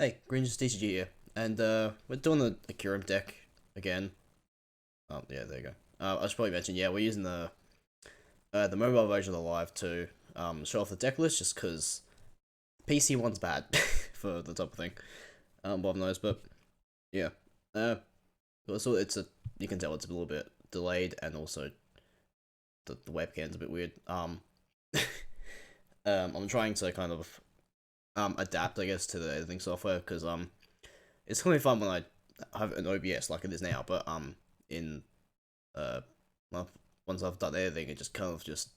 Hey, Greninja TCG here, and we're doing the Kyurem deck again. Oh yeah, there you go. I should probably mention, yeah, we're using the mobile version of the live to show off the deck list, just because PC one's bad for the type of thing. Bob knows, but yeah. Also it's a you can tell it's a little bit delayed, and also the webcam's a bit weird. I'm trying to kind of adapt, I guess, to the editing software, because it's gonna be fun when I have an OBS like it is now, but in well, once I've done editing, it just kind of just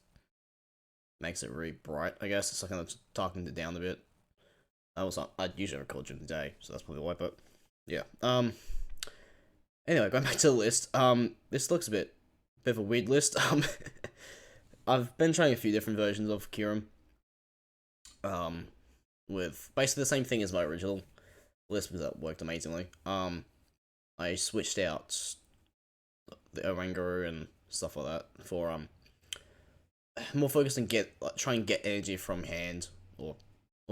makes it really bright, I guess. It's like kind of talking it down a bit. I usually record during the day, so that's probably why, but yeah. Anyway, going back to the list, this looks a bit of a weird list. I've been trying a few different versions of Kyurem, with basically the same thing as my original list, because that worked amazingly. I switched out the Oranguru and stuff like that for more focused on try and get energy from hand, or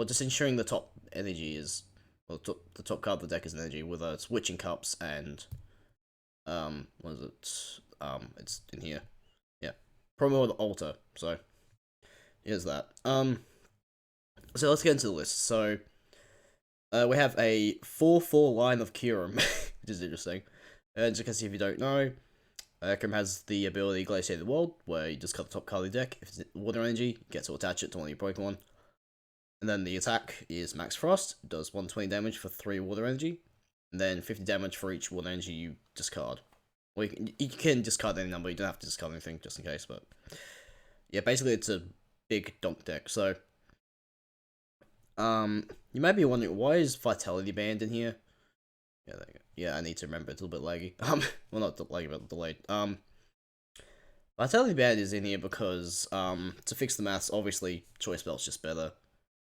just ensuring the top energy is, well, the top card of the deck is energy, with switching cups and what is it? It's in here. Yeah, Primordial Altar. So here's that. So let's get into the list. So we have a 4/4 line of Kyurem, which is interesting. Just in case if you don't know, Kyurem has the ability Glaciate the World, where you just cut the top card of the deck. If it's water energy, you get to attach it to one of your Pokemon. And then the attack is Max Frost, does 120 damage for 3 water energy, and then 50 damage for each water energy you discard. Well, you can discard any number, you don't have to discard anything, just in case, but yeah, basically it's a big donk deck. So you might be wondering, why is Vitality Band in here? Yeah, there you go. Yeah, I need to remember, it's a little bit laggy. Well, not laggy, but delayed. Vitality Band is in here because, to fix the maths, obviously, Choice Belt's just better,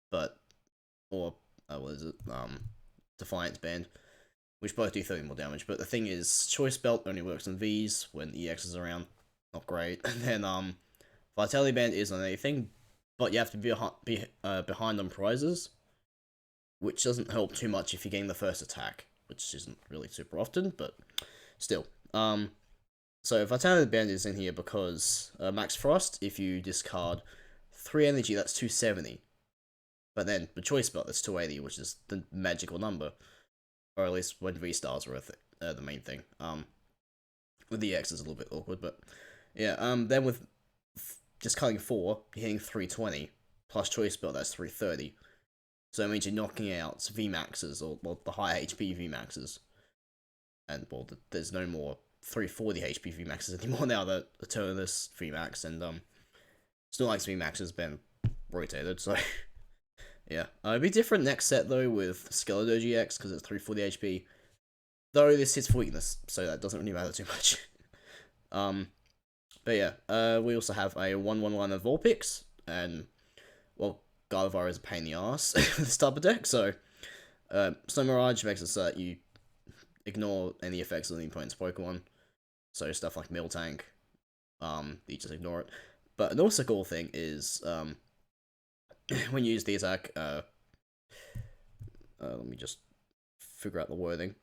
but, or, what is it, Defiance Band, which both do 30 more damage, but the thing is, Choice Belt only works on Vs when EX is around, not great, and then, Vitality Band is on anything, but you have to be behind on prizes, which doesn't help too much if you're getting the first attack, which isn't really super often, but still. So Vitality Band is in here because Max Frost, if you discard 3 energy, that's 270. But then the Choice Belt, that's 280, which is the magical number. Or at least when VSTARs are the main thing. With the X is a little bit awkward, but yeah. Then with just cutting 4, you're hitting 320 plus Choice Belt, that's 330. So it means you're knocking out VMAXs, or well, the higher HP VMAXs, and well, there's no more 340 HP VMAXs anymore now that Eternus VMAX and Snorlax VMAX has been rotated. So yeah, it'd be different next set though with Skeletor GX because it's 340 HP. Though this hits for weakness, so that doesn't really matter too much. But yeah, we also have a 1/1 line of Vulpix, and well, Gardevoir is a pain in the ass for this type of deck, so Snow Mirage makes it so that you ignore any effects on the opponent's Pokemon, so stuff like Miltank, you just ignore it. But an also cool thing is, when you use the attack, let me just figure out the wording,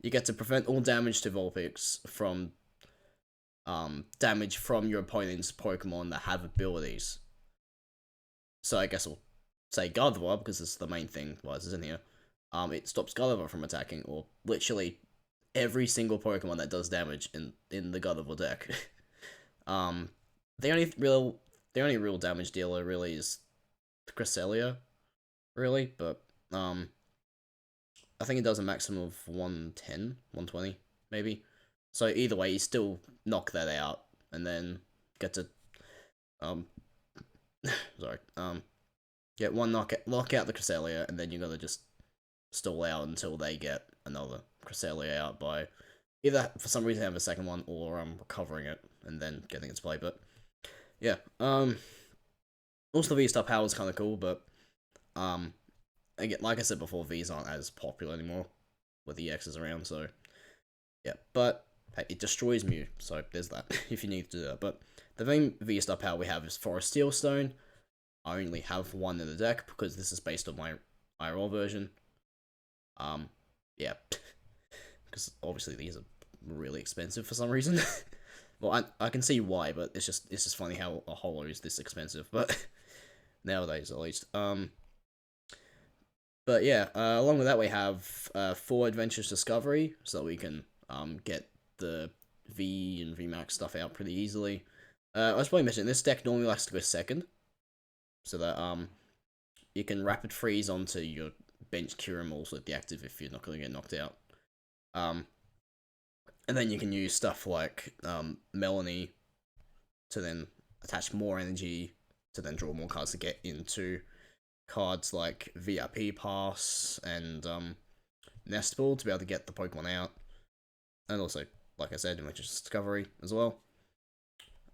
you get to prevent all damage to Vulpix from, damage from your opponent's Pokemon that have abilities. So I guess we'll say Gardevoir, because this is the main thing why this is in here. It stops Gardevoir from attacking, or literally every single Pokemon that does damage in the Gardevoir deck. The only real damage dealer really is Cresselia, really, but I think it does a maximum of 110, 120, maybe. So either way, you still knock that out, and then get to sorry, get one knock out the Cresselia, and then you gotta just stall out until they get another Cresselia out by either for some reason have a second one, or recovering it and then getting it to play. But yeah, also the V-Star power is kind of cool, but again, like I said before, V's aren't as popular anymore with the X's around, so yeah. But hey, it destroys Mew, so there's that if you need to do that. But the main V-Star power we have is Forest Steel Stone. I only have one in the deck because this is based on my IRL version. Yeah, because obviously these are really expensive for some reason. Well, I can see why, but it's just funny how a holo is this expensive, but nowadays at least. But yeah, along with that we have 4 Adventures Discovery, so that we can get the V and VMAX stuff out pretty easily. I was probably mentioning this deck normally likes to go second, so that you can rapid freeze onto your bench Kyurem also at the active if you're not going to get knocked out. And then you can use stuff like Melony to then attach more energy to then draw more cards to get into cards like VIP Pass and Nestball to be able to get the Pokemon out. And also, like I said, Adventures Discovery as well.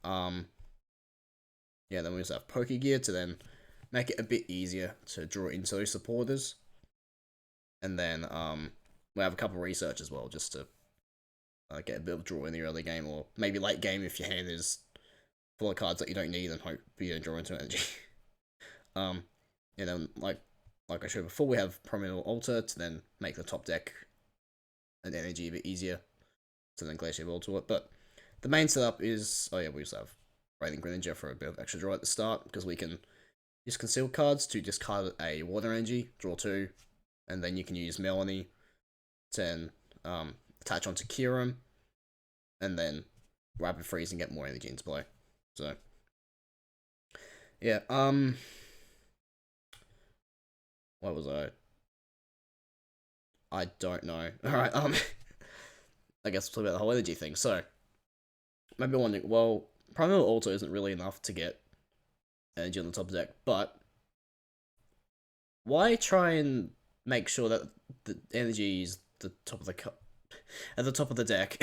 Yeah, then we also have Pokégear to then make it a bit easier to draw into those supporters. And then we have a couple of research as well, just to get a bit of draw in the early game, or maybe late game if your hand is full of cards that you don't need and hope you don't draw into energy. And then, like I showed before, we have Primordial Altar to then make the top deck an energy a bit easier to then Glacier Ball to it. But the main setup is, oh yeah, we also have Radiant Greninja for a bit of extra draw at the start, because we can use concealed cards to discard a water energy, draw 2, and then you can use Melony to then attach onto Kyurem, and then rapid freeze and get more energy into play. So yeah, what was I don't know. Alright, I guess we'll talk about the whole energy thing. So maybe you're wondering, well, Primordial Altar isn't really enough to get energy on the top deck, but why try and make sure that the energy is the top of the at the top of the deck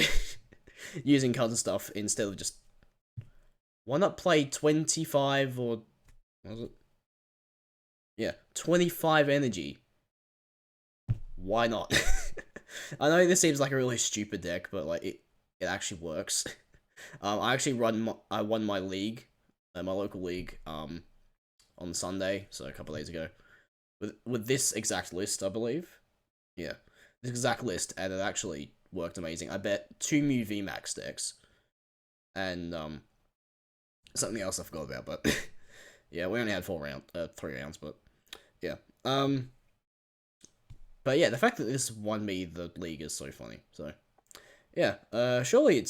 using cards and stuff, instead of just, why not play 25 or what was it? Yeah, 25 energy. Why not? I know this seems like a really stupid deck, but like it actually works. I actually I won my league, my local league, on Sunday, so a couple of days ago, with this exact list, I believe. Yeah, this exact list, and it actually worked amazing. I bet 2 Mew VMAX decks, and something else I forgot about, but yeah, we only had 3 rounds, but yeah. But yeah, the fact that this won me the league is so funny. So yeah, surely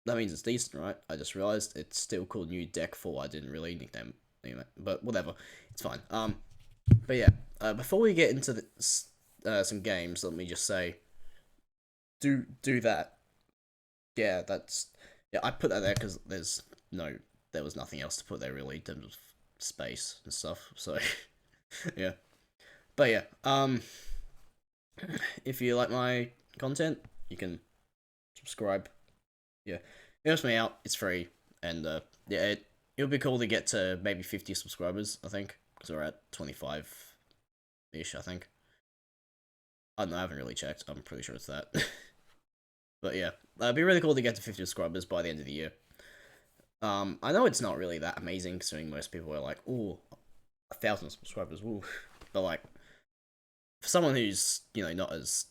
that means it's decent, right? I just realized it's still called New Deck 4. I didn't really nickname it, but whatever, it's fine. But yeah, before we get into some games, let me just say, do that. Yeah, I put that there because there was nothing else to put there really in terms of space and stuff. So yeah, but yeah, if you like my content, you can subscribe. Yeah, it helps me out. It's free, and yeah, it'll be cool to get to maybe 50 subscribers, I think, because we're at 25-ish, I think. I don't know, I haven't really checked. I'm pretty sure it's that. But yeah, it'd be really cool to get to 50 subscribers by the end of the year. I know it's not really that amazing, considering most people are like, ooh, 1,000 subscribers, woo. But like, for someone who's, not as,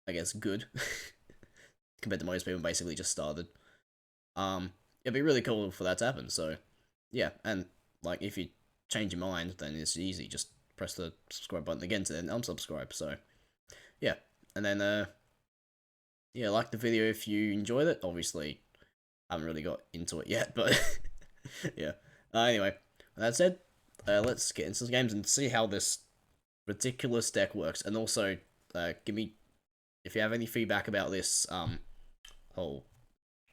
I guess, good, compared to most people, basically just started, it'd be really cool for that to happen. So yeah, and like, if you change your mind, then it's easy, just press the subscribe button again to then unsubscribe. So yeah, and then yeah, like the video if you enjoyed it. Obviously, I haven't really got into it yet, but yeah. Anyway, with that said, let's get into some games and see how this ridiculous deck works, and also give me, if you have any feedback about this whole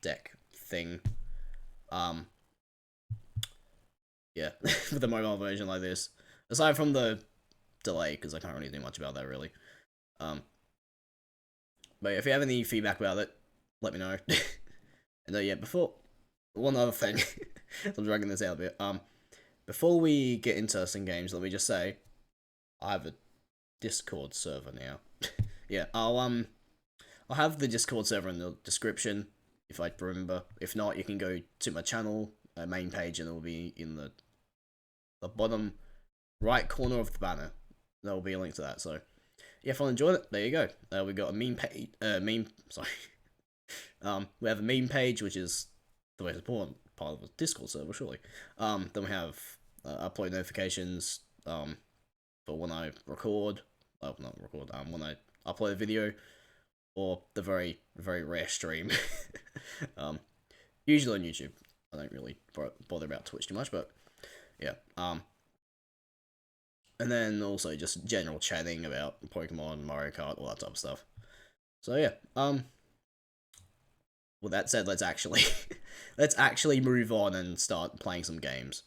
deck thing, yeah, with the mobile version like this, aside from the delay, because I can't really do much about that really. But if you have any feedback about it, let me know. And yeah, before, one other thing, I'm dragging this out a bit. Before we get into some games, let me just say, I have a Discord server now. Yeah, I'll have the Discord server in the description if I remember. If not, you can go to my channel main page, and it will be in the bottom right corner of the banner. There will be a link to that. So, yeah, if you enjoyed it, there you go. We got a meme page. Sorry. We have a meme page, which is the most important part of the Discord server, surely. Then we have upload notifications. For when I record. Not record. When I upload a video, or the very rare stream. Usually on YouTube. I don't really bother about Twitch too much, but yeah. And then also just general chatting about Pokemon, Mario Kart, all that type of stuff. So yeah. With that said, let's actually move on and start playing some games.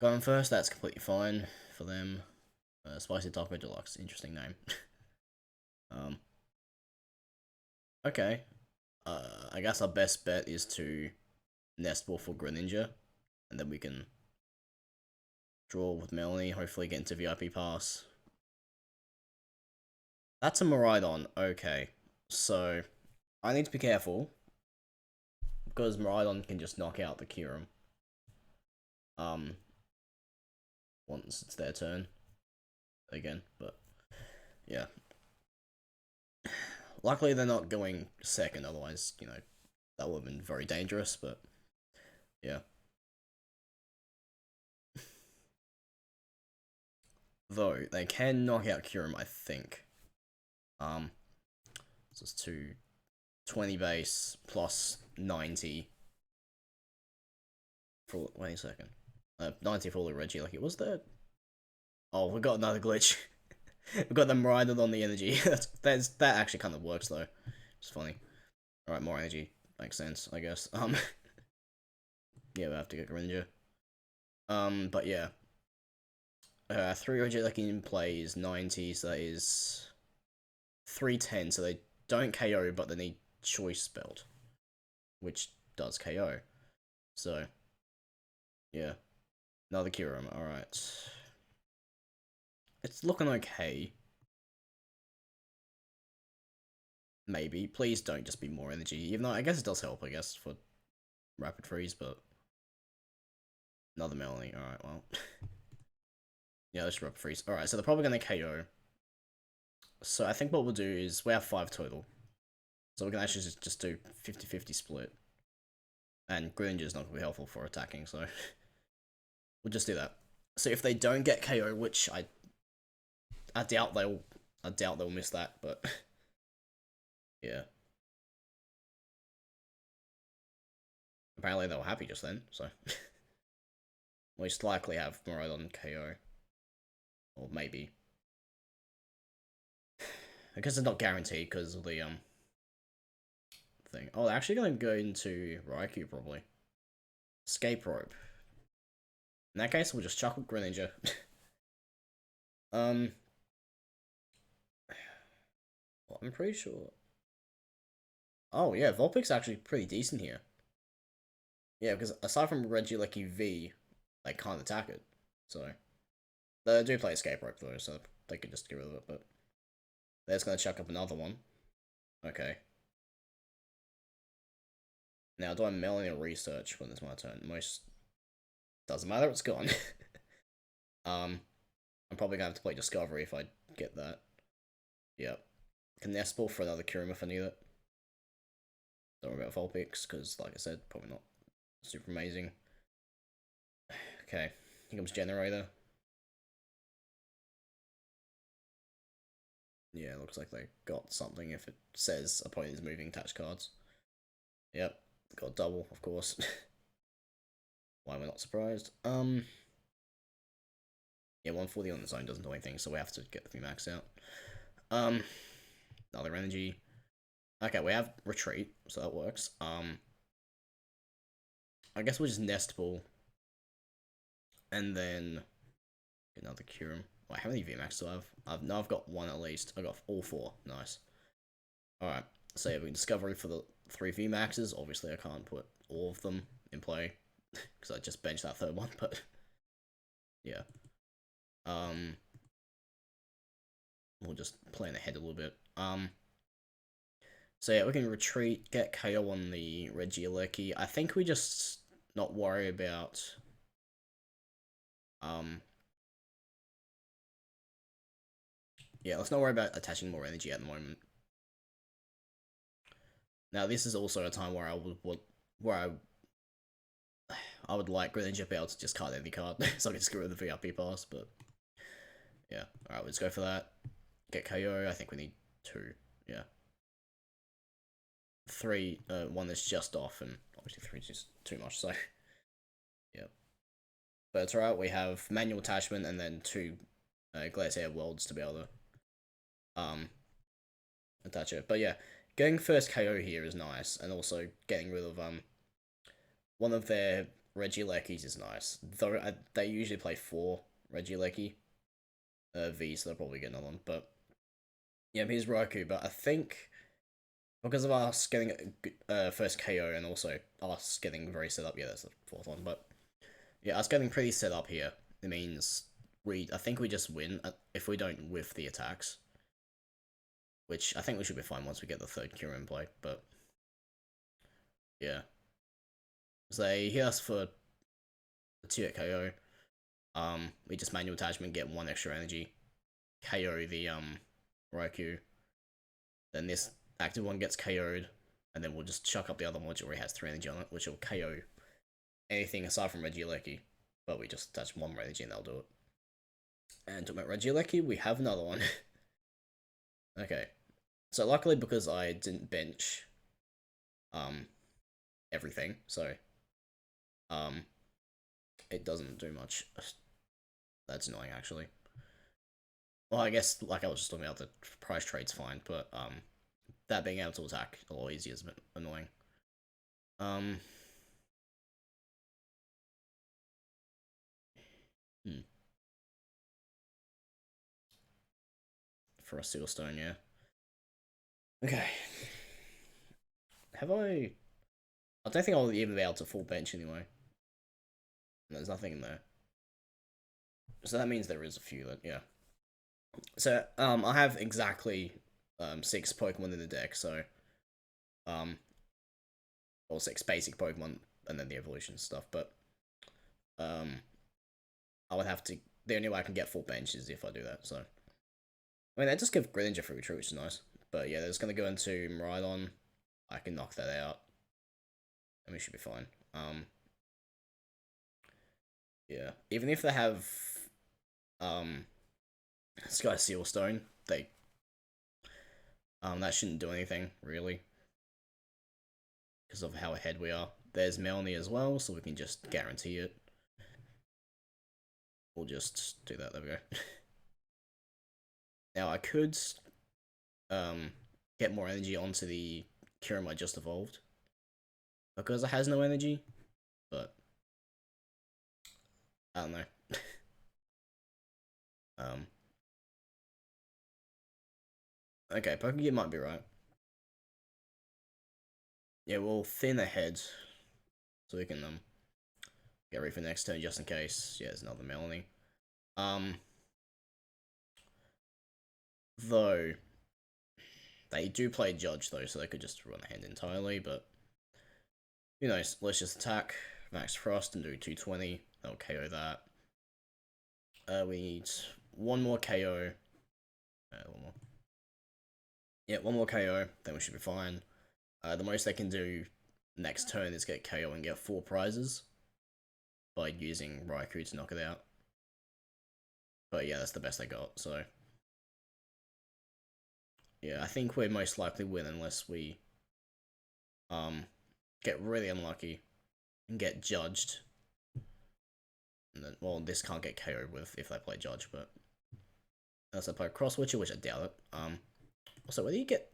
Going first, that's completely fine for them. Spicy Taco Deluxe, interesting name. Okay. I guess our best bet is to Nest Ball for Greninja, and then we can draw with Melony, hopefully get into VIP Pass. That's a Miraidon, okay. So, I need to be careful, because Miraidon can just knock out the Kyurem. Once it's their turn. Again, but, yeah. Luckily, they're not going second, otherwise, you know, that would have been very dangerous, but, yeah. Though, they can knock out Kyurem, I think. So it's 220 base plus 90. For, wait a second. 90 for the Regieleki. Was there? Oh, we got another glitch. We've got them riding on the energy. that actually kind of works though. It's funny. Alright, more energy. Makes sense, I guess. Yeah, we have to get Greninja. But yeah. 3 Regieleki in play is 90, so that is 310, so they don't KO, but they need Choice Belt, which does KO. So, yeah. Another Kyurem, alright. It's looking okay. Maybe. Please don't just be more energy, even though I guess it does help, I guess, for Rapid Freeze, but... Another Melony, alright, well... Yeah, let's Rapid Freeze. Alright, so they're probably gonna KO. So I think what we'll do is, we have 5 total. So we can actually just do 50-50 split. And Greninja is not going to be helpful for attacking, so... we'll just do that. So if they don't get KO, which I doubt they'll miss that, but... yeah. Apparently they were happy just then, so... most likely have Miraidon KO. Or maybe. I guess it's not guaranteed because of the thing. Oh, they're actually going to go into Raikou probably. Escape Rope. In that case, we'll just chuckle Greninja. Well, I'm pretty sure. Oh yeah, Vulpix actually pretty decent here. Yeah, because aside from Regieleki V, they can't attack it. So they do play Escape Rope though, so they could just get rid of it. But they're just gonna chuck up another one. Okay. Now, do I Melony or research when it's my turn? Most doesn't matter. It's gone. I'm probably gonna have to play Discovery if I get that. Yep. Can Nest Ball for another Kyurem if I need it. Don't worry about Vulpix, because, like I said, probably not super amazing. Okay, here comes Generator. Yeah, looks like they got something if it says opponent is moving attached cards. Yep, got double, of course. Why am I not surprised? Yeah, 140 on the zone doesn't do anything, so we have to get the VMAX out. Another energy. Okay, we have retreat, so that works. I guess we'll just Nest Ball. And then another Kyurem. Wait, how many VMAX do I have? I've got 1 at least. I got all 4. Nice. Alright, so yeah, we Discovery for the 3 VMAXs. Obviously, I can't put all of them in play because I just benched that 3rd one, but yeah. We'll just plan ahead a little bit. So yeah, we can retreat, get KO on the Regieleki. I think we just not worry about yeah, let's not worry about attaching more energy at the moment. Now, this is also a time where I would like Greninja to be able to just card any card, so I can just get rid of the VIP pass, but yeah. Alright, let's go for that. Get KO, I think we need 2, yeah. 3, 1 that's just off, and obviously 3 is just too much, so yeah. But it's alright, we have manual attachment and then 2 Glacier Worlds to be able to attach it. But yeah, getting first KO here is nice, and also getting rid of one of their Regielekis is nice. Though they usually play 4 Regieleki V, so they'll probably get another one. But yeah, here's Raikou. But I think because of us getting first KO and also us getting very set up, yeah, that's the 4th one. But yeah, us getting pretty set up here, it means I think we just win if we don't whiff the attacks. Which I think we should be fine once we get the 3rd Kyurem play, but yeah. So they hit us for the 2 KO. We just manual attachment, get 1 extra energy, KO the Raikou. Then this active one gets KO'd, and then we'll just chuck up the other one which already has 3 energy on it, which will KO anything aside from Regieleki. But we just attach 1 more energy and that'll do it. And talking about Regieleki, we have another one. Okay. So luckily, because I didn't bench everything, so it doesn't do much. That's annoying, actually. Well, I guess, like I was just talking about, the price trade's fine, but that being able to attack a lot easier is a bit annoying. For a Seal Stone, yeah. Okay. Have I don't think I'll even be able to full bench anyway. There's nothing in there. So that means there is a few that, yeah. So, I have exactly 6 Pokemon in the deck, so or 6 basic Pokemon and then the evolution stuff, but I would have to, the only way I can get full bench is if I do that, so I mean, they just give Greninja free retreat, which is nice. But yeah, they're just gonna go into Miraidon. I can knock that out. And we should be fine. Yeah. Even if they have Sky Seal Stone, they that shouldn't do anything, really. Because of how ahead we are. There's Melony as well, so we can just guarantee it. We'll just do that, there we go. Now I could get more energy onto the Kyurem I just evolved, because it has no energy, but I don't know. Okay, Pokégear might be right. Yeah, we'll thin ahead, so we can get ready for next turn just in case. Yeah, there's another Melony. Though they do play Judge though, so they could just run ahead entirely, but who knows? Let's just attack Max Frost and do 220. That'll KO that. We need 1 more KO. 1 more. Yeah, 1 more KO, then we should be fine. The most they can do next turn is get KO and get 4 prizes by using Raikou to knock it out. But yeah, that's the best they got, so yeah, I think we're most likely win unless we get really unlucky and get judged. And then, well, this can't get KO'd with if they play Judge, but unless they play Cross Witcher, which I doubt it. Also, where do you get,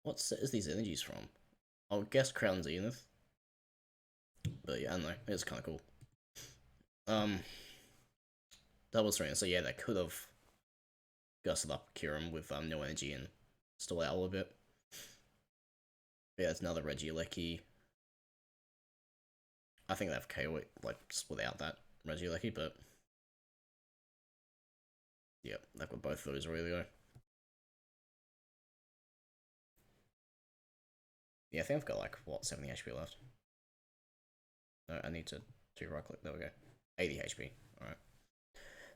what set is these energies from? I'll guess Crown Zenith. But yeah, I don't know, it's kinda cool. Double Serena, so yeah, they could have gusted up Kyurem with no energy and stall out a little bit. But yeah, it's another Regieleki. I think they have KO it, like, just without that Regieleki, but yeah, they've got both of those ready to go. Yeah, I think I've got, like, what, 70 HP left? No, I need to do right click, there we go. 80 HP, alright.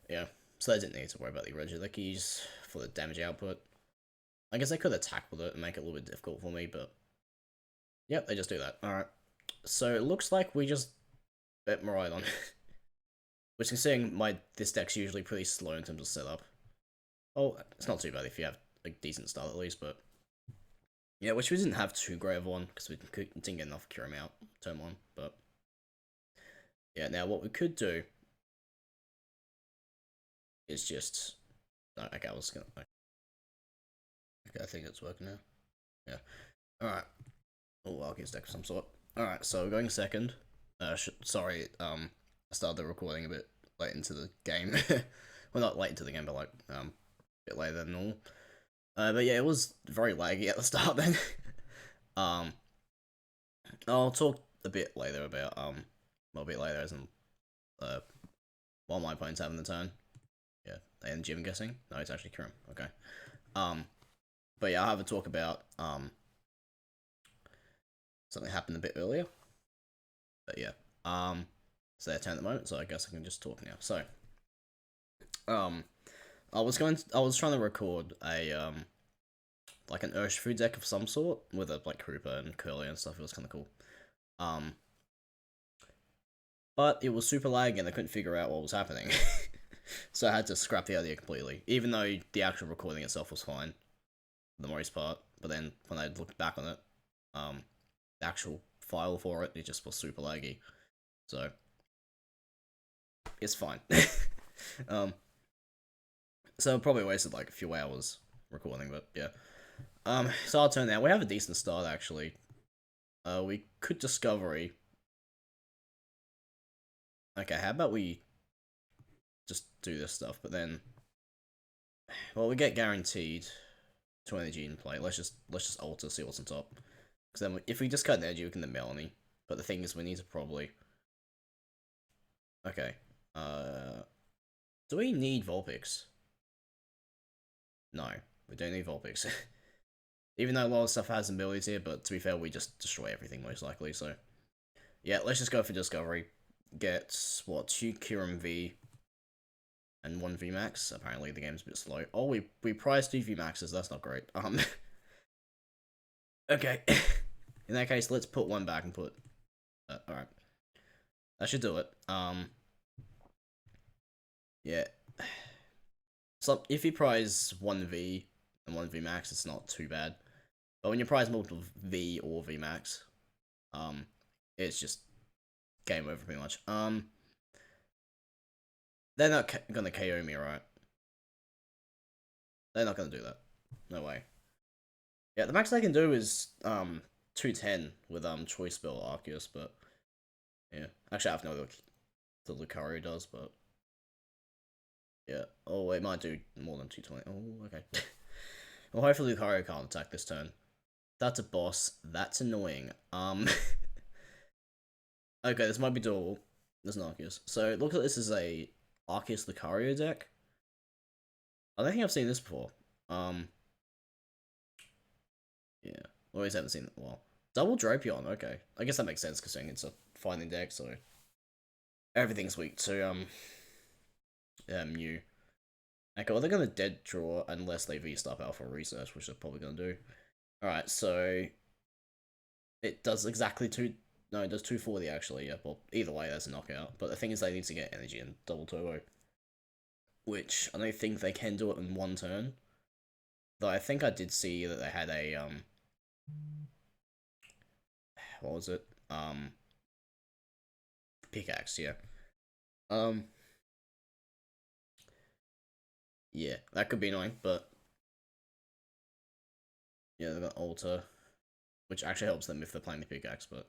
Yeah, so they didn't need to worry about the Regielekis for the damage output. I guess they could have tackled it and make it a little bit difficult for me, but yep, they just do that. Alright, so it looks like we just bet Miraidon. Which, considering this deck's usually pretty slow in terms of setup. Oh, it's not too bad if you have a decent start at least, but yeah, which we didn't have too great of one, because we didn't get enough Kyurem out turn 1, but yeah, now what we could do is just... No, okay, I was gonna... Okay, I think it's working now. Yeah. Alright. Oh, Arceus deck of some sort. Alright, so we're going second. Sorry, I started the recording a bit late into the game. Well, not late into the game, but like, a bit later than normal. But yeah, it was very laggy at the start then. I'll talk a bit later about, well, a bit later as in, while my opponent's having the turn. Yeah, and Jim, I'm guessing? No, it's actually Kyurem. Okay. But yeah, I'll have a talk about, something happened a bit earlier. But yeah, it's their turn at the moment, so I guess I can just talk now. So, I was trying to record a, like an Urshifu deck of some sort, with a, like, Koopa and Curly and stuff. It was kind of cool. But it was super lag and I couldn't figure out what was happening. So I had to scrap the idea completely, even though the actual recording itself was fine, for the most part. But then, when I looked back on it, the actual file for it just was super laggy. So, it's fine. So I probably wasted like a few hours recording, but yeah. So our turn now. We have a decent start, actually. We could Discovery. Okay, how about we just do this stuff, but then... Well, we get guaranteed 2 energy in play. Let's just alter, see what's on top. Because then, if we just cut an energy, we can then Melony. But the thing is, we need to probably... Okay. Do we need Vulpix? No, we don't need Vulpix. Even though a lot of stuff has abilities here, but to be fair, we just destroy everything most likely, so... Yeah, let's just go for Discovery. Get, what, 2 Kyurem V and 1 VMAX. Apparently the game's a bit slow. Oh, we prized 2 VMAXs, that's not great. Okay. In that case, let's put one back and put... alright. That should do it. Yeah. So, if you prize 1 V and 1 VMAX, it's not too bad. But when you prize multiple V or VMAX, it's just game over pretty much. They're not gonna KO me, right? They're not gonna do that. No way. Yeah, the max they can do is 210 with Choice Spell Arceus, but yeah. Actually, I have no idea what the Lucario does, but yeah. Oh, it might do more than 220. Oh, okay. Well, hopefully Lucario can't attack this turn. That's a boss. That's annoying. Okay, this might be dual. There's an Arceus. So it looks like this is a Arceus Lucario deck. I don't think I've seen this before. Yeah. Always haven't seen it. Well, double Drapion. Okay, I guess that makes sense considering it's a fighting deck, so everything's weak to Mew. Okay, well they're gonna dead draw unless they V-Star Alpha Research, which they're probably gonna do. Alright, so it does exactly no, it does 240 actually, yeah, well, either way that's a knockout. But the thing is they need to get energy and double turbo. Which, I don't think they can do it in one turn. Though I think I did see that they had a, what was it? Pickaxe, yeah. Yeah, that could be annoying, but yeah, they've got Alter, which actually helps them if they're playing the Pickaxe, but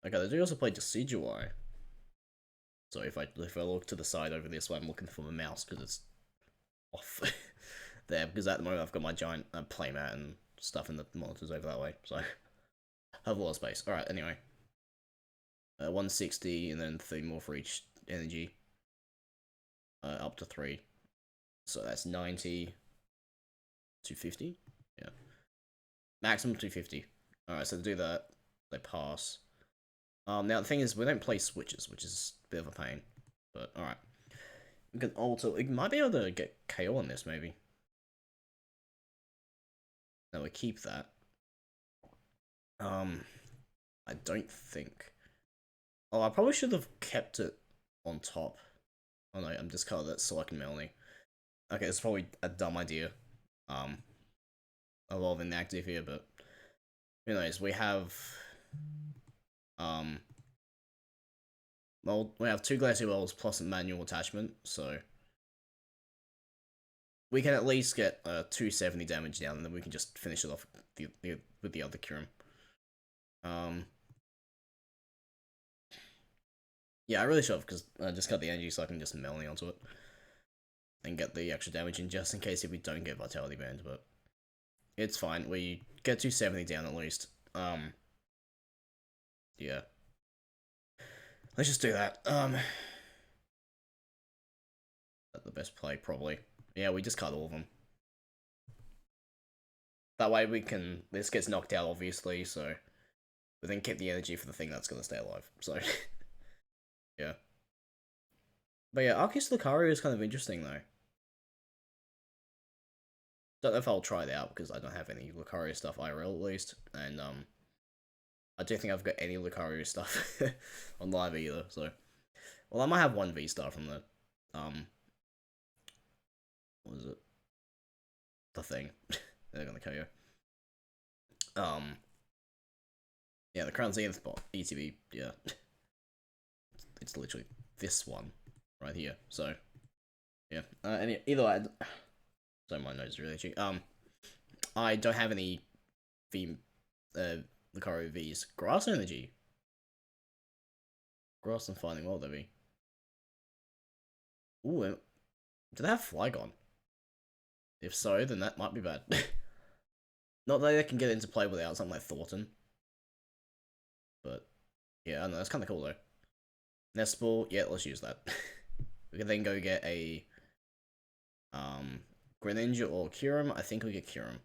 okay, they do also play Decidueye. So if I look to the side over this way, I'm looking for the mouse because it's off there, because at the moment I've got my giant playmat and stuff in the monitors over that way, so I have a lot of space. Alright, anyway. 160 and then 3 more for each energy. Up to 3. So that's 90. 250? Yeah. Maximum 250. Alright, so to do that, they pass. Now the thing is, we don't play switches, which is a bit of a pain. But, alright. We can alter. We might be able to get KO on this, maybe. No, we keep that. I don't think. Oh, I probably should have kept it on top. Oh no, I'm discarding that Select Melony. Okay, it's probably a dumb idea. A lot of inactive here, but who knows? We have well, we have 2 Glacier Wells plus a manual attachment, so we can at least get 270 damage down, and then we can just finish it off with the other Kyurem. Yeah, I really should have, because I just got the energy so I can just Melony onto it. And get the extra damage in just in case if we don't get Vitality Band, but it's fine. We get 270 down at least. Yeah. Let's just do that. That's the best play, probably. Yeah, we just cut all of them. That way we can... This gets knocked out, obviously, so... We then keep the energy for the thing that's gonna stay alive, so... yeah. But yeah, Arceus Lucario is kind of interesting, though. Don't know if I'll try it out, because I don't have any Lucario stuff IRL, at least. And, I don't think I've got any Lucario stuff on live either, so... Well, I might have one VSTAR from the, what was it? The thing. They're gonna kill you. Yeah, the Crown Zenith bot, ETB, yeah. It's literally this one, right here, so... Yeah, and either way, sorry, my nose is really itchy. I don't have any Lucario V's. Grass Energy. Grass and Finding World, maybe. Ooh, do they have Flygon? If so, then that might be bad. Not that they can get into play without something like Thornton. But, yeah, I don't know, that's kind of cool, though. Nest Ball, yeah, let's use that. We can then go get a, Greninja or Kyurem. I think we get Kyurem.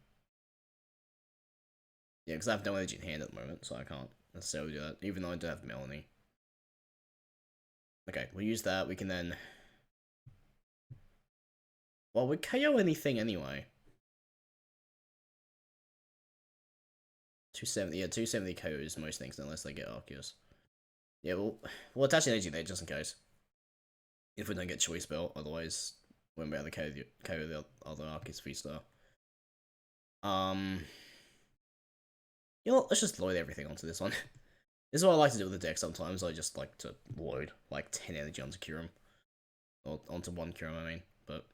Yeah, because I have no energy in hand at the moment, so I can't necessarily do that, even though I do have Melony. Okay, we'll use that. We can then... Well, we KO anything anyway. 270, yeah, 270 KOs most things unless they get Arceus. Yeah, we'll attach energy there just in case. If we don't get Choice Belt, otherwise we won't be able to KO the other Arceus VSTAR. You know what, let's just load everything onto this one. This is what I like to do with the deck sometimes. I just like to load like 10 energy onto Kyurem. Or onto one Kyurem, I mean, but...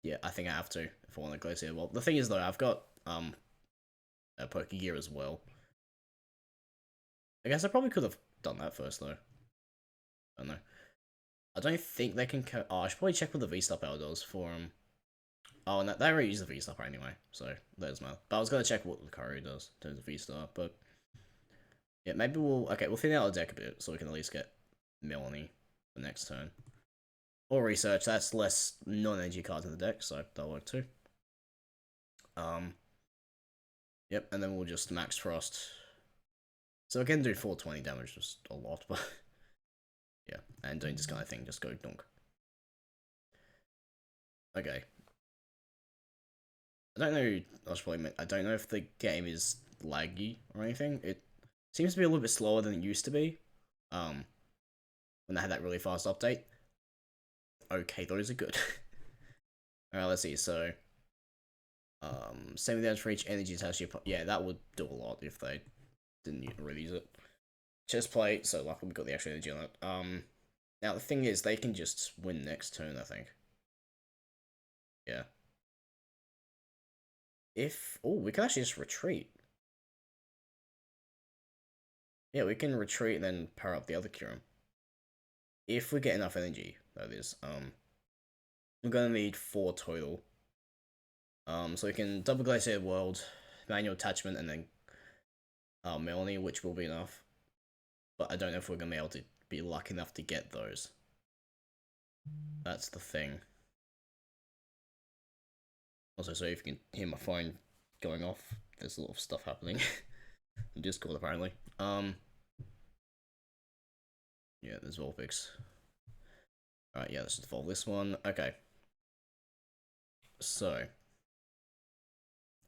Yeah, I think I have to if I want to go here. Well, the thing is though, I've got a Pokégear as well. I guess I probably could have done that first though. I don't know. I don't think they can. Oh, I should probably check what the V-Star power does for Oh, and they already use the V-Star power anyway, so that doesn't matter. But I was gonna check what Lucario does in terms of V-Star, but yeah, maybe we'll thin out the deck a bit so we can at least get Melony the next turn. Or research, that's less non-energy cards in the deck, so that'll work too. Yep, and then we'll just max Frost. So I can do 420 damage, just a lot, but yeah, and doing this kind of thing, just go donk. Okay. I don't know, I don't know if the game is laggy or anything. It seems to be a little bit slower than it used to be. When they had that really fast update. Okay, those are good. Alright, let's see, so... 70 damage for each energy attached to your... Yeah, that would do a lot if they didn't really use it. Chest plate, so luckily we got the extra energy on it. Now the thing is, they can just win next turn, I think. Yeah. Oh, we can actually just retreat. Yeah, we can retreat and then power up the other Kyurem. If we get enough energy, that is. We're gonna need 4 total. So we can double Glacier World, manual attachment, and then Melony, which will be enough. But I don't know if we're gonna be able to be lucky enough to get those. That's the thing. Also, so if you can hear my phone going off, there's a lot of stuff happening in Discord apparently. Yeah, there's Vulpix. Alright, yeah, let's just evolve this one. Okay. So,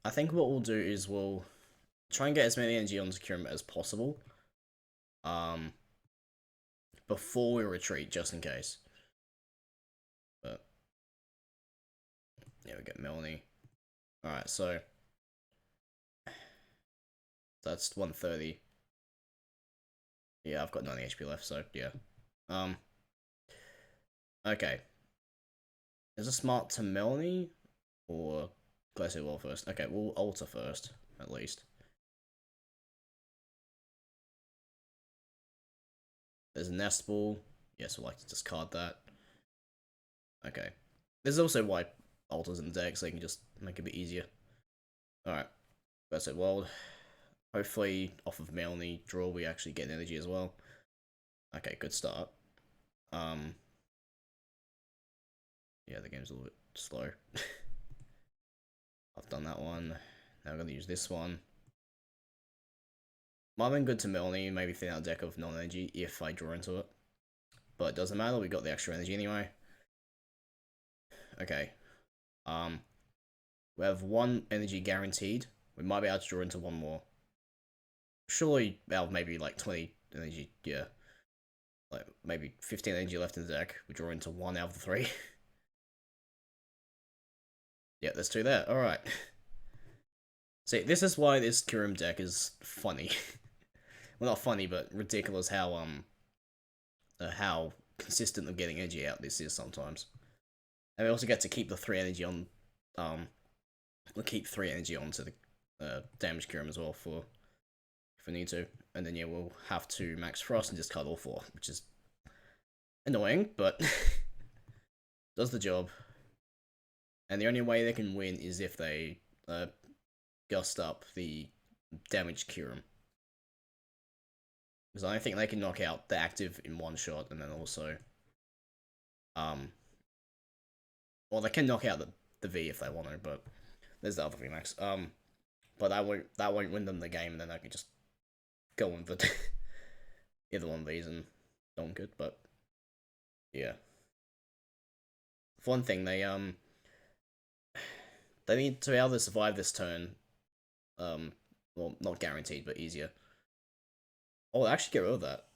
I think what we'll do is we'll try and get as many energy onto Kyurem as possible. Before we retreat, just in case. But, yeah, we get Melony. Alright, so that's 130. Yeah, I've got 90 HP left, so yeah. Okay. Is it smart to Melony? Or Glacier Wall first? Okay, we'll alter first, at least. There's a Nest Ball. Yes, we'll like to discard that. Okay. There's also white alters in the deck, so you can just make it a bit easier. Alright. That's it, World. Hopefully, off of Melony draw, we actually get energy as well. Okay, good start. Yeah, the game's a little bit slow. I've done that one. Now I'm going to use this one. Might have been good to Melony, maybe thin out a deck of non-energy if I draw into it. But it doesn't matter, we got the extra energy anyway. Okay. We have one energy guaranteed. We might be able to draw into one more. Surely about maybe like 20 energy, yeah. Like maybe 15 energy left in the deck. We draw into one out of the 3. Yeah, there's 2 there. Alright. See, this is why this Kyurem deck is funny. Well, not funny, but ridiculous how consistent of getting energy out this is sometimes. And we also get to keep the 3 energy on, we'll keep 3 energy onto the damage Kyurem as well for if we need to. And then yeah, we'll have to max Frost and discard all 4, which is annoying, but does the job. And the only way they can win is if they gust up the damage Kyurem. Because I don't think they can knock out the active in one shot, and then also, well, they can knock out the V if they want to, but there's the other VMAX. But that won't win them the game, and then they can just go on the either one of these and don't good. But yeah, for one thing, they need to be able to survive this turn. Well, not guaranteed, but easier. Oh, actually get rid of that.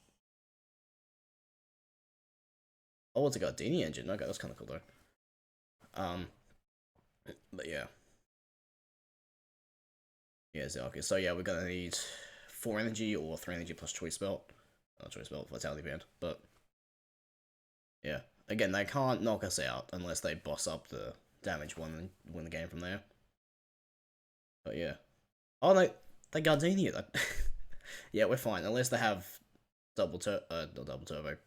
Oh, it's a Gardenia engine. Okay, that's kind of cool though. But yeah. Yeah, okay. So yeah, we're gonna need 4 energy or 3 energy plus choice belt. Not choice belt, Vitality Band. But yeah, again, they can't knock us out unless they boss up the damage one and win the game from there. But yeah. Oh, they Gardenia that. Yeah, we're fine unless they have not double turbo,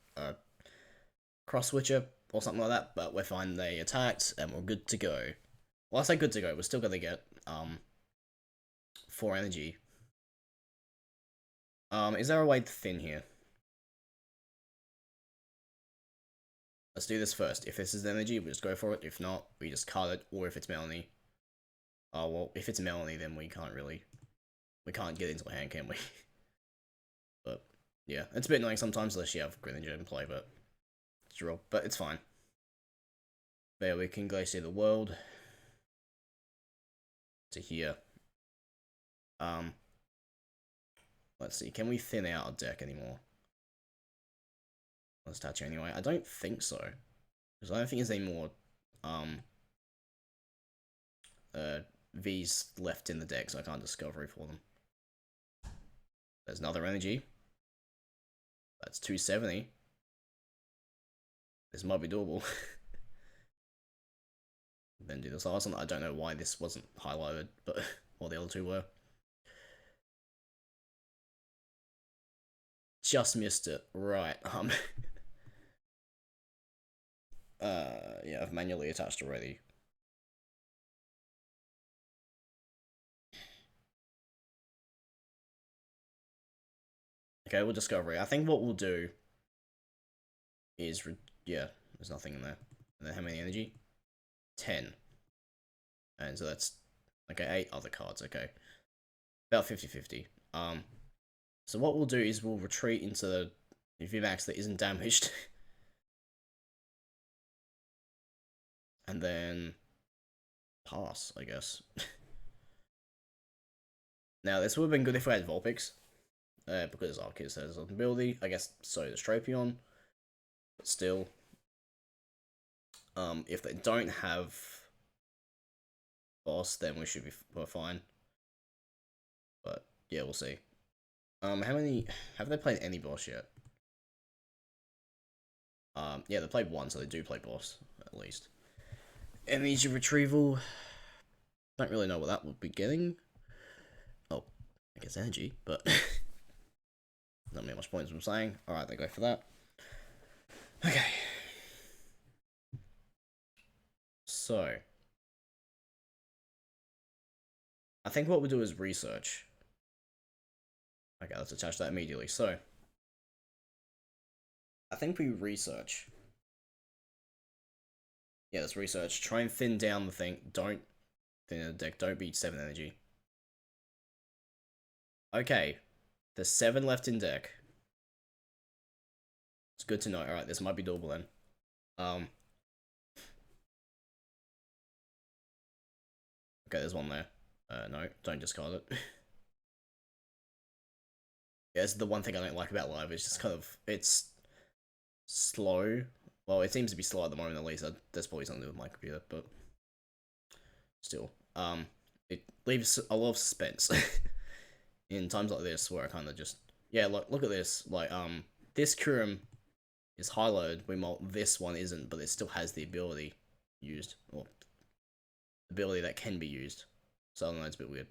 cross switcher or something like that. But we're fine. They attacked and we're good to go. Well, I say good to go. We're still gonna get 4 energy. Is there a way to thin here? Let's do this first. If this is energy, we just go for it. If not, we just card it. Or if it's Melony. Oh, well, if it's Melony, then we can't get into a hand, can we? But, yeah. It's a bit annoying sometimes unless you have Greninja in play, but it's fine. There, we can Glacier the world. To here. Let's see. Can we thin out our deck anymore? Let's touch anyway. I don't think so. Because I don't think there's any more V's left in the deck, so I can't discovery for them. There's another energy. That's 270. This might be doable. Then do this last one. I don't know why this wasn't highlighted, but well, the other 2 were. Just missed it. Right. Yeah, I've manually attached already. Okay, we'll discovery. I think what we'll do is, yeah, there's nothing in there. And then how many energy? 10. And so that's, okay, 8 other cards, okay. About 50-50. So what we'll do is we'll retreat into VMAX that isn't damaged. And then pass, I guess. Now, this would have been good if we had Vulpix. Because Arceus has an ability. I guess so does Trapeon. But still. If they don't have boss, then we're fine. But yeah, we'll see. How many have they played any boss yet? Yeah, they played one, so they do play boss at least. Energy retrieval. Don't really know what that would be getting. Oh, I guess energy, but not really much points I'm saying. Alright, they go for that. Okay. So I think what we'll do is research. Okay, let's attach that immediately. So I think we research. Yeah, let's research. Try and thin down the thing. Don't thin the deck. Don't beat 7 energy. Okay. There's 7 left in deck. It's good to know. Alright, this might be doable then. Okay, there's one there. No, don't discard it. Yeah, this is the one thing I don't like about live. It's just kind of, it's slow. Well, it seems to be slow at the moment, at least. That's probably something to do with my computer, but still. It leaves a lot of suspense in times like this where I kind of just, yeah, look at this. Like, this Kyurem is highlighted, meanwhile this one isn't, but it still has the ability used, or ability that can be used. So I don't know, it's a bit weird.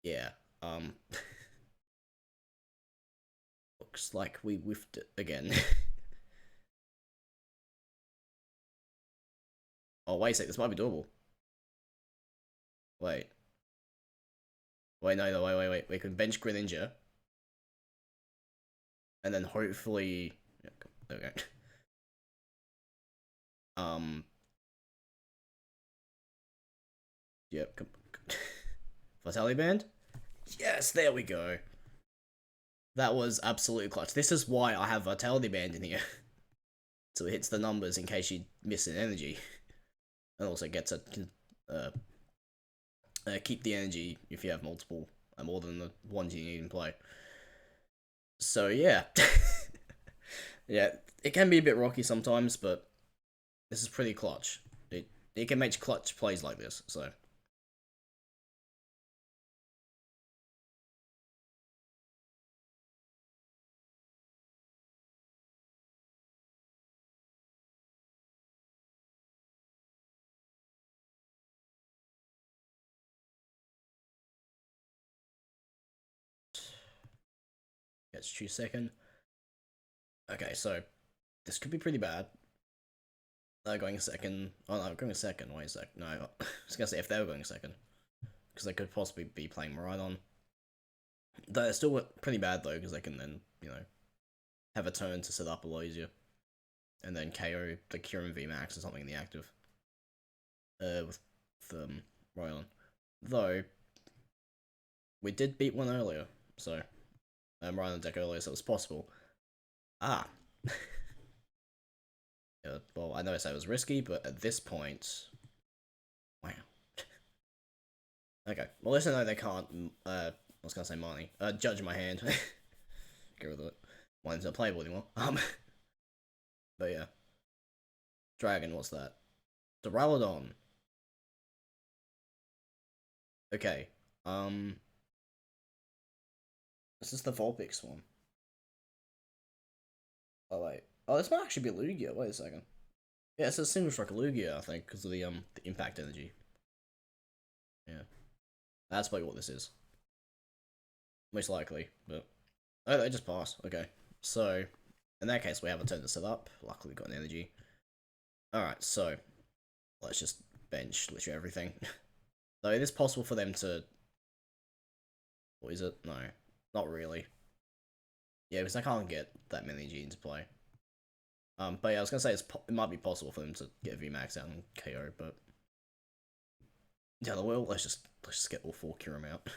Yeah. Looks like we whiffed it again. Oh, wait a sec, this might be doable. Wait. Wait, no, wait. We can bench Greninja. And then hopefully... Yeah, there we go. Yep. Vitality Band? Yes, there we go. That was absolutely clutch. This is why I have Vitality Band in here. So it hits the numbers in case you miss an energy. And also gets a... keep the energy if you have multiple, more than the ones you need in play. So yeah. Yeah, it can be a bit rocky sometimes, but this is pretty clutch. It can make clutch plays like this, so... Let's choose second. Okay, so this could be pretty bad. Going second. Oh no, going second. Wait a sec. No, I was gonna say if they were going second, because they could possibly be playing Maridon. They're still pretty bad though, because they can then, you know, have a turn to set up a lot easier, and then KO the Kyurem VMAX or something in the active. With Maridon. Though we did beat one earlier, so Maridon deck earlier, so it was possible. Ah. Yeah, well, I know I said it was risky, but at this point... Wow. Okay, well, listen, no, they can't, I was gonna say money, judge my hand. Get rid of it. Mine's not playable anymore. But yeah. Dragon, what's that? Duraludon. Okay, this is the Vulpix one. Oh, wait. Oh, this might actually be Lugia. Wait a second. Yeah, it's a single strike Lugia, I think, because of the impact energy. Yeah. That's probably what this is. Most likely, but... Oh, they just pass. Okay. So, in that case, we have a turn to set up. Luckily, we got an energy. Alright, so... Let's just bench literally everything. So, it is possible for them to... What is it? No. Not really. Yeah, because I can't get that many energy into play. But yeah, I was gonna say it might be possible for them to get VMAX out and KO, but yeah, well, let's just get all 4 Kyurem out.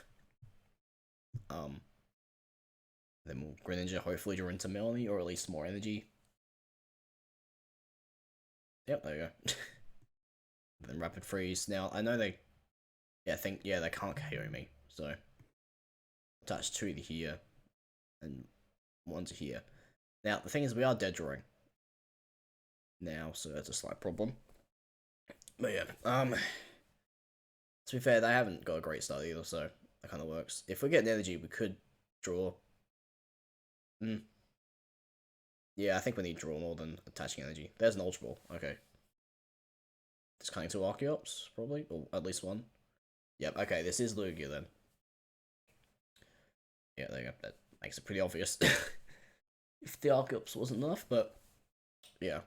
Then we'll Greninja hopefully draw into Melony, or at least more energy. Yep, there you go. Then Rapid Freeze. Now, I know they... Yeah, they can't KO me, so... Attach 2 to here, and 1 to here. Now, the thing is, we are dead drawing now, so that's a slight problem. But yeah, to be fair, they haven't got a great start either, so that kind of works. If we get an energy, we could draw. Yeah, I think we need draw more than attaching energy. There's an Ultra Ball. Okay. Discarding 2 Archeops, probably, or at least 1. Yep, okay, this is Lugia then. Yeah, there you go. That makes it pretty obvious. If the Archeops wasn't enough, but yeah.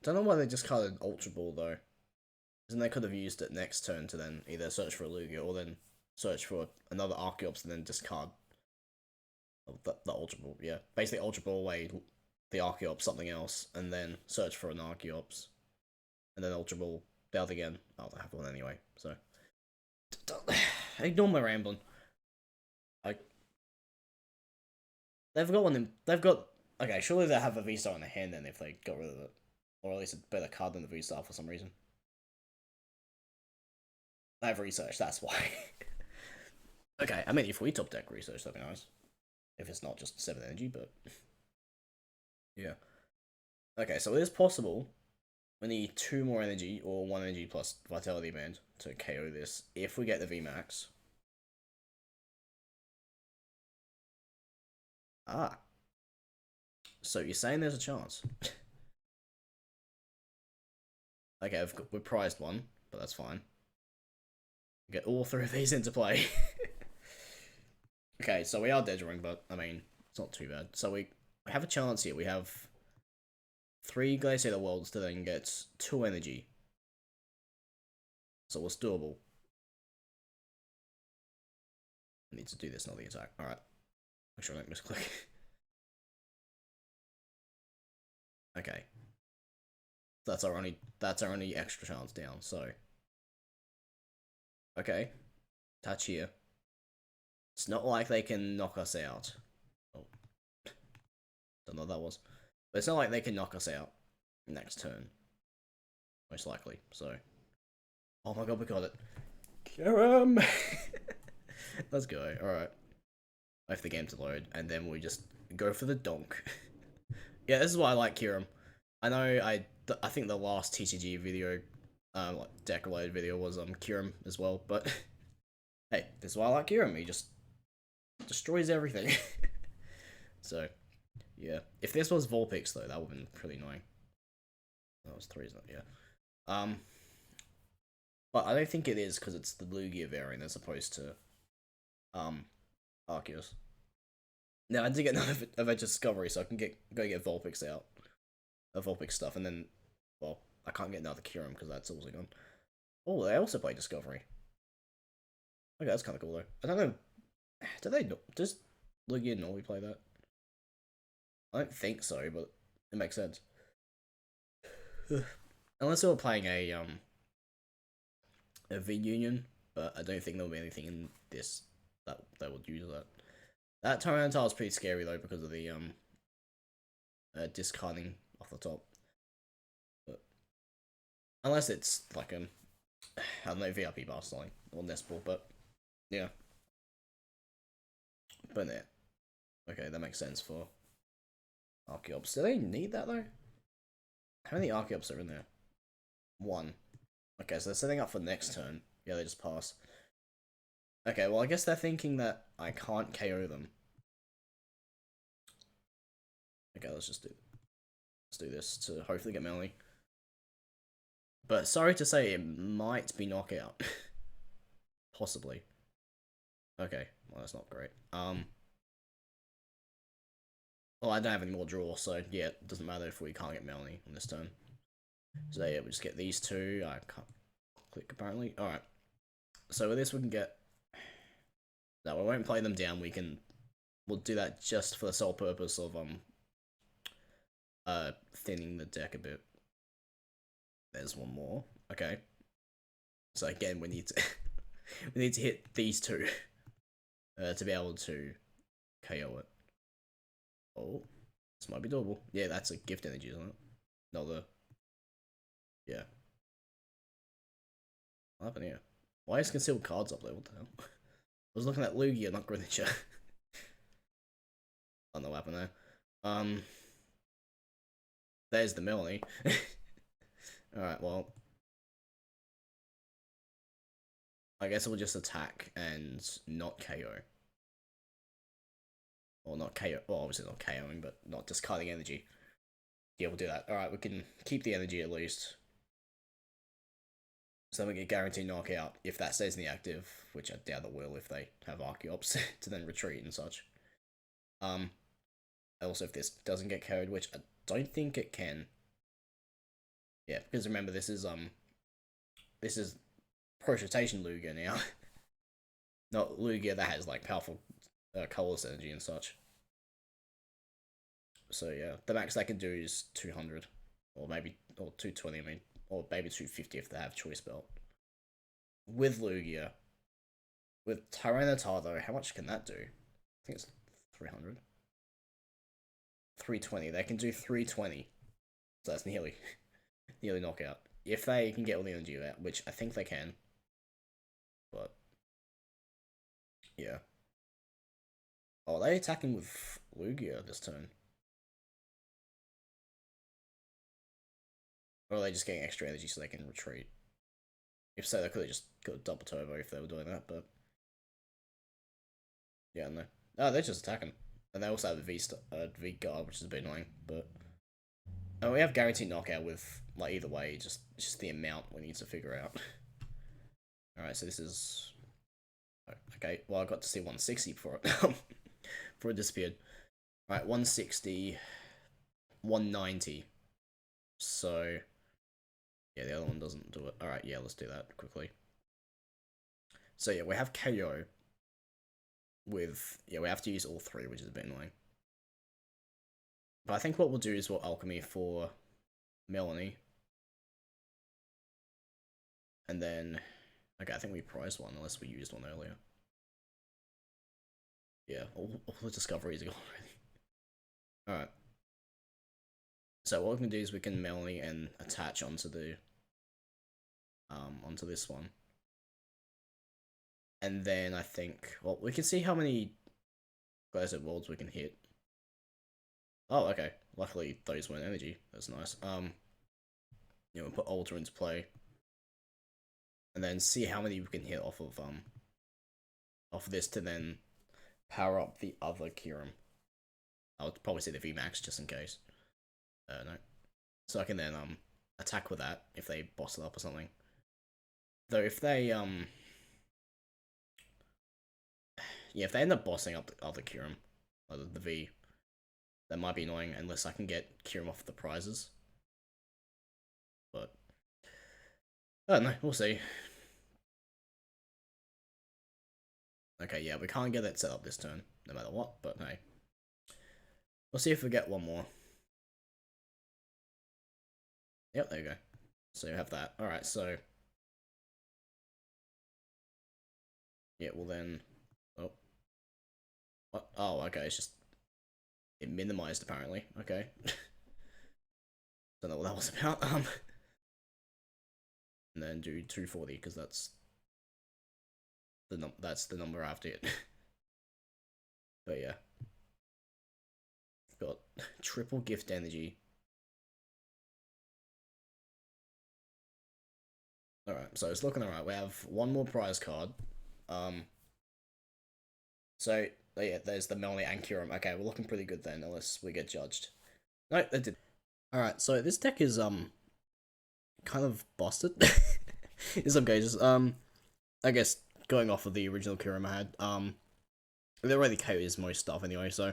Don't know why they discarded Ultra Ball though. Because then they could have used it next turn to then either search for a Lugia or then search for another Archeops and then discard the Ultra Ball. Yeah, basically Ultra Ball away the Archeops something else and then search for an Archeops and then Ultra Ball out again. Oh, they have one anyway, so ignore my rambling. They've got one. They've got. Okay, surely they have a VSTAR in their hand then if they got rid of it, or at least a better card than the VSTAR for some reason. I have research. That's why. Okay, I mean if we top deck research, that'd be nice. If it's not just 7 energy, but yeah. Okay, so it is possible. We need 2 more energy or 1 energy plus Vitality Band to KO this if we get the VMAX. Ah. So you're saying there's a chance? Okay, we're prized 1, but that's fine. Get all 3 of these into play. Okay, so we are dead drawing, but I mean, it's not too bad. So we have a chance here. We have 3 Glaciator Worlds to then get 2 energy. So it's doable. I need to do this, not the attack. Alright. Make sure I don't misclick. Okay. That's our only extra chance down, so. Okay. Touch here. It's not like they can knock us out. Oh. Don't know what that was. But it's not like they can knock us out next turn. Most likely, so. Oh my god, we got it. Kyurem! Let's go, alright. Wait for the game to load, and then we just go for the donk. Yeah, this is why I like Kyurem. I know I think the last TCG video, like deck related video was Kyurem as well, but hey, this is why I like Kyurem. He just destroys everything. So, yeah. If this was Vulpix though, that would have been pretty annoying. That was 3, isn't it? Yeah. But I don't think it is because it's the Lugia variant as opposed to Arceus. Now I did get another Adventure Discovery, so I can go get Vulpix out. Vulpix stuff, and then, well, I can't get another Kyurem because that's also gone. Oh, they also play Discovery. Okay, that's kind of cool though. I don't know. Does Lugia normally play that? I don't think so, but it makes sense. Unless they were playing a V-Union, but I don't think there'll be anything in this that would use that. That Tyranitar is pretty scary though because of the discarding off the top. But unless it's like I don't know, VIP Pass or Nestball, but yeah. But yeah. Okay, that makes sense for Archeops. Do they need that though? How many Archeops are in there? 1. Okay, so they're setting up for next turn. Yeah, they just pass. Okay, well I guess they're thinking that I can't KO them. Okay, let's do this to hopefully get Melony. But sorry to say, it might be knockout. Possibly. Okay, well that's not great. Well, I don't have any more draw, so yeah, it doesn't matter if we can't get Melony on this turn. So yeah, we just get these 2. I can't click apparently. Alright. So with this we can get... No, we won't play them down, we'll do that just for the sole purpose of thinning the deck a bit. There's one more. Okay. So again, we need to We need to hit these two to be able to KO it. Oh, this might be doable. Yeah, that's a gift energy, isn't it? No, yeah. What happened here? Why is concealed cards up there? What the hell? I was looking at Lugia, not Greninja. I don't know what happened there. There's the Melony. Alright, well. I guess we'll just attack and not KO. Or not KO. Well, obviously not KOing, but not discarding energy. Yeah, we'll do that. Alright, we can keep the energy at least. So we get guaranteed knockout if that stays in the active, which I doubt it will if they have Arceus to then retreat and such. Also if this doesn't get carried, which I don't think it can. Yeah, because remember this is Pro-rotation Lugia now. Not Lugia that has like powerful colorless energy and such. So yeah, the max they can do is 200. Or 220, I mean. Or maybe 250 if they have Choice Belt. With Lugia. With Tyranitar though, how much can that do? I think it's 300. 320. They can do 320. So that's nearly knockout. If they can get all the energy out, which I think they can. But yeah. Oh, are they attacking with Lugia this turn? Or are they just getting extra energy so they can retreat? If so, they could have just got a double turbo if they were doing that, but yeah, no. Oh, they're just attacking. And they also have a VSTAR, which is a bit annoying, but we have guaranteed knockout with, like, either way, just the amount we need to figure out. Alright, so this is... Okay, well, I got to see 160 before it, before it disappeared. Alright, 160, 190. So, yeah, the other one doesn't do it. Alright, yeah, let's do that quickly. So, yeah, we have KO with... Yeah, we have to use all three, which is a bit annoying. But I think what we'll do is we'll Alchemy for Melony. And then... Okay, I think we prized one, unless we used one earlier. Yeah, all the discoveries are gone already. Alright. So what we can do is we can Melony and attach onto the... onto this one. And then I think... Well, we can see how many Glacial Worlds we can hit. Oh, okay. Luckily, those weren't energy. That's nice. We'll put Alter into play. And then see how many we can hit off of this to then power up the other Kyurem. I'll probably say the VMAX just in case. No. So I can then attack with that if they boss it up or something. Though if they yeah, if they end up bossing up the other Kyurem, or the V, that might be annoying unless I can get Kyurem off the prizes. But I don't know, we'll see. Okay, yeah, we can't get that set up this turn, no matter what, but hey. We'll see if we get one more. Yep, there you go. So you have that. Alright, so... Yeah, well then... Oh. What? Oh, okay, it's just... It minimized, apparently. Okay. Don't know what that was about. And then do 240, because that's the number after it. But yeah. Got triple gift energy. Alright, so it's looking alright. We have one more prize card. So, yeah, there's the Melony and Kyurem. Okay, we're looking pretty good then, unless we get judged. No, that did. Alright, so this deck is, kind of busted. In some cases. I guess, going off of the original Kyurem I had, it already KOs most stuff anyway, so,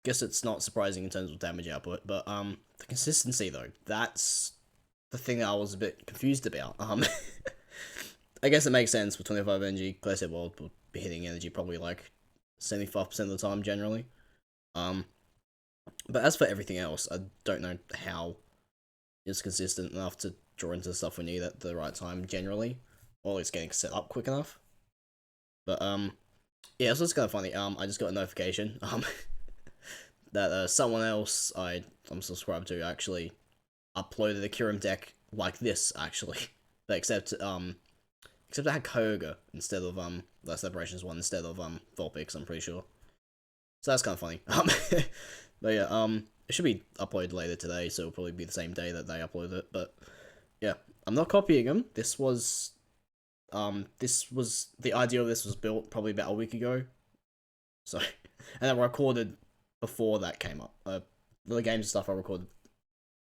guess it's not surprising in terms of damage output, but, the consistency, though, that's the thing that I was a bit confused about. I guess it makes sense with 25 energy. Glacial World will be hitting energy probably like 75% of the time generally. But as for everything else, I don't know how it's consistent enough to draw into stuff we need at the right time generally, or at least getting set up quick enough. But yeah, so it's kind of funny. I just got a notification that someone else I'm subscribed to actually uploaded a Kyurem deck like this actually, except it had Kyogre instead of the Separations one instead of Vulpix, I'm pretty sure. So that's kind of funny. But yeah, it should be uploaded later today, so it'll probably be the same day that they upload it. But yeah, I'm not copying them. This was the idea of this was built probably about a week ago. So, and I recorded before that came up. The games and stuff I recorded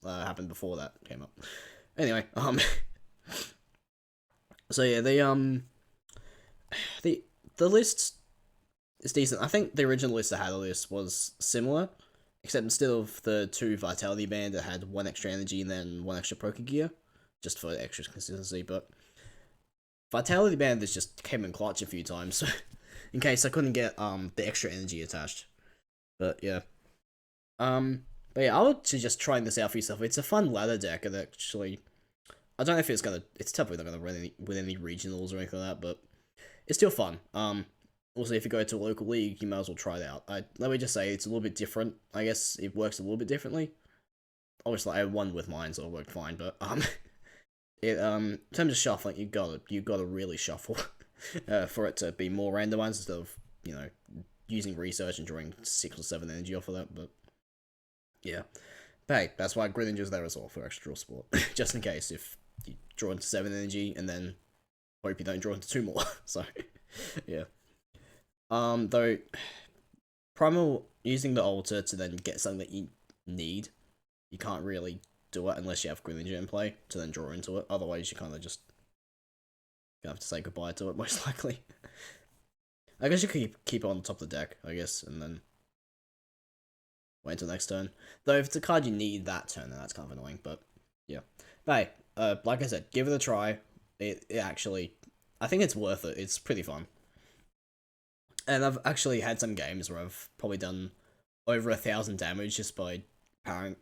happened before that came up. Anyway, so yeah, the list is decent. I think the original list I had of this was similar, except instead of the 2 Vitality Band, it had 1 extra energy and then 1 extra Pokégear, just for extra consistency. But Vitality Band just came in clutch a few times, in case I couldn't get the extra energy attached. But yeah, but yeah, I would suggest trying this out for yourself. It's a fun ladder deck, and actually, I don't know if it's definitely not gonna run with any regionals or anything like that, but it's still fun. Also, if you go to a local league, you might as well try it out. Let me just say, it's a little bit different. I guess it works a little bit differently. Obviously, I won with mine, so it worked fine. But in terms of shuffling, you gotta really shuffle for it to be more randomized instead of using research and drawing 6 or 7 energy off of that. But yeah, but hey, that's why Greninja's there as well, for extra draw support, just in case if you draw into 7 energy and then hope you don't draw into 2 more. So yeah. Though, Primal, using the altar to then get something that you need, you can't really do it unless you have Greninja in play to then draw into it. Otherwise, you kind of just have to say goodbye to it, most likely. I guess you could keep it on the top of the deck, I guess, and then wait until next turn. Though, if it's a card you need that turn, then that's kind of annoying, but yeah. But hey, like I said, give it a try. It actually, I think it's worth it. It's pretty fun. And I've actually had some games where I've probably done over 1,000 damage just by powering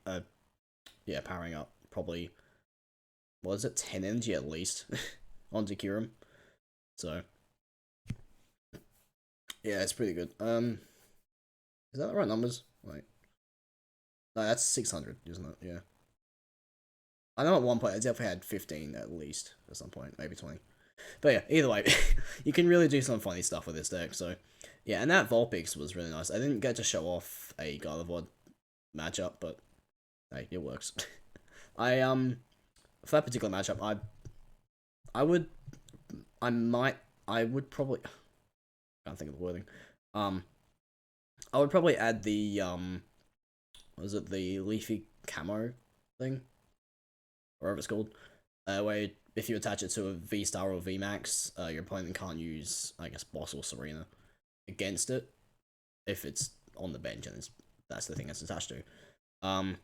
up probably, what is it, 10 energy at least onto Kyurem. So yeah, it's pretty good. Is that the right numbers? Wait, no, that's 600, isn't it? Yeah. I know at one point I definitely had 15 at least at some point, maybe 20. But yeah, either way, you can really do some funny stuff with this deck. So yeah, and that Vulpix was really nice. I didn't get to show off a Gardevoir matchup, but hey, it works. For that particular matchup, I would probably, can't think of the wording. I would probably add the was it the Leafy Camo thing, whatever it's called, where if you attach it to a VSTAR or VMAX, your opponent can't use, I guess, Boss or Serena against it if it's on the bench, and that's the thing it's attached to. But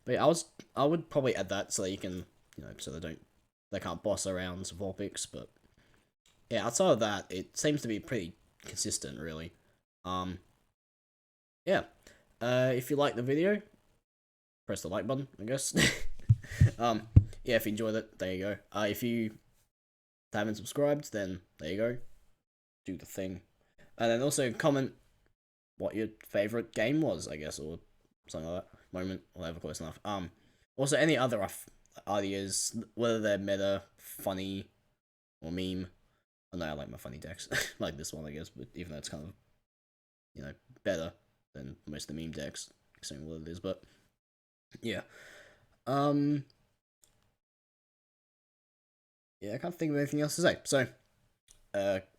yeah, I would probably add that so that you can, so they can't boss around Vulpix. But yeah, outside of that, it seems to be pretty consistent, really. Yeah. If you like the video, press the like button, I guess. Yeah, if you enjoyed it, there you go. If you haven't subscribed, then there you go. Do the thing. And then also comment what your favorite game was, I guess, or something like that. Moment, whatever, close enough. Also, any other ideas, whether they're meta, funny, or meme. Oh, no, I like my funny decks. Like this one, I guess, but even though it's kind of, better than most of the meme decks, considering what it is, but yeah. Yeah, I can't think of anything else to say. So,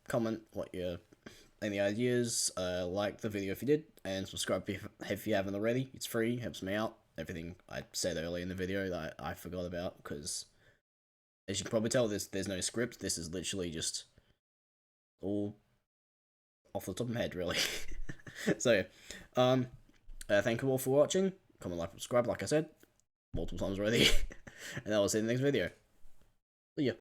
comment what your any ideas, like the video if you did, and subscribe if you haven't already. It's free, helps me out. Everything I said earlier in the video that I forgot about, because as you can probably tell, there's no script. This is literally just all off the top of my head, really. So, thank you all for watching. Comment, like, subscribe, like I said multiple times already, and I will see you in the next video.